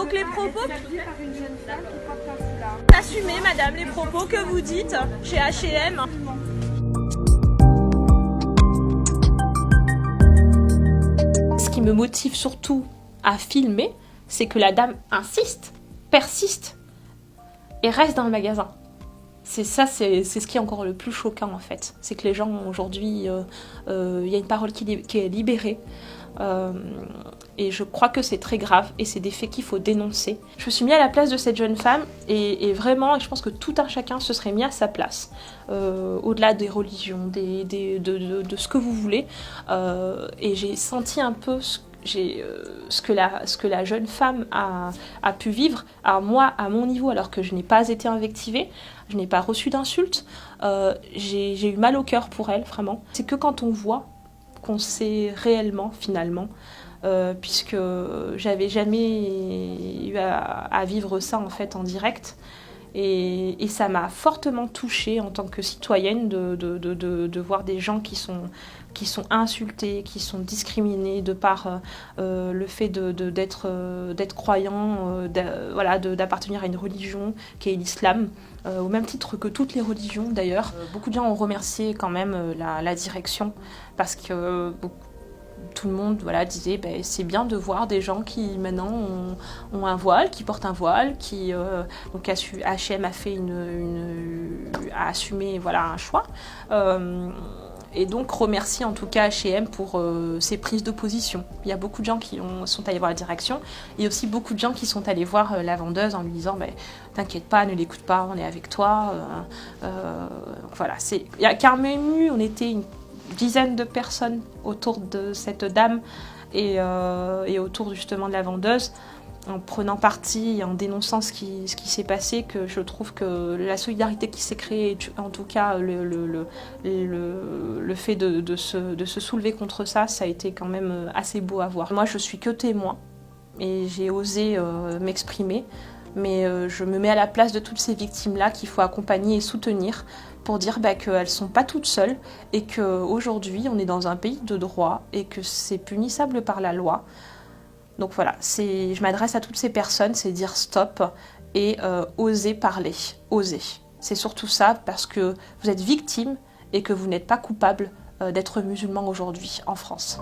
Donc les propos... par une jeune femme qui porte un foulard. Assumez, madame, les propos que vous dites chez H&M. Ce qui me motive surtout à filmer, c'est que la dame insiste, persiste et reste dans le magasin. C'est ce qui est encore le plus choquant en fait. C'est que les gens aujourd'hui, y a une parole qui est libérée. Et je crois que c'est très grave et c'est des faits qu'il faut dénoncer. Je me suis mis à la place de cette jeune femme et vraiment, je pense que tout un chacun se serait mis à sa place, au-delà des religions, de ce que vous voulez. Et j'ai senti un peu ce que la jeune femme a pu vivre, moi, à mon niveau, alors que je n'ai pas été invectivée, je n'ai pas reçu d'insultes. J'ai eu mal au cœur pour elle, vraiment. C'est que quand on voit qu'on sait réellement, finalement, puisque j'avais jamais eu à vivre ça en fait en direct, et ça m'a fortement touchée en tant que citoyenne de voir des gens qui sont insultés, qui sont discriminés de par le fait d'être croyant, d'appartenir à une religion qui est l'islam, au même titre que toutes les religions d'ailleurs. Beaucoup de gens ont remercié quand même la direction, parce que tout le monde disait c'est bien de voir des gens qui maintenant ont un voile, qui portent un voile, donc H&M a fait a assumé un choix. Et donc remercier en tout cas H&M pour ses prises de position. Il y a beaucoup de gens qui sont allés voir la direction, et aussi beaucoup de gens qui sont allés voir la vendeuse en lui disant t'inquiète pas, ne l'écoute pas, on est avec toi. Il y a quand même eu, on était une dizaine de personnes autour de cette dame et autour justement de la vendeuse, en prenant parti et en dénonçant ce qui s'est passé, que je trouve que la solidarité qui s'est créée, en tout cas le fait de se soulever contre ça a été quand même assez beau à voir. Moi je suis que témoin et j'ai osé m'exprimer, mais je me mets à la place de toutes ces victimes-là qu'il faut accompagner et soutenir, pour dire qu'elles ne sont pas toutes seules et qu'aujourd'hui on est dans un pays de droit et que c'est punissable par la loi. Donc voilà, je m'adresse à toutes ces personnes, c'est dire stop et oser parler, oser. C'est surtout ça, parce que vous êtes victime et que vous n'êtes pas coupable d'être musulman aujourd'hui en France.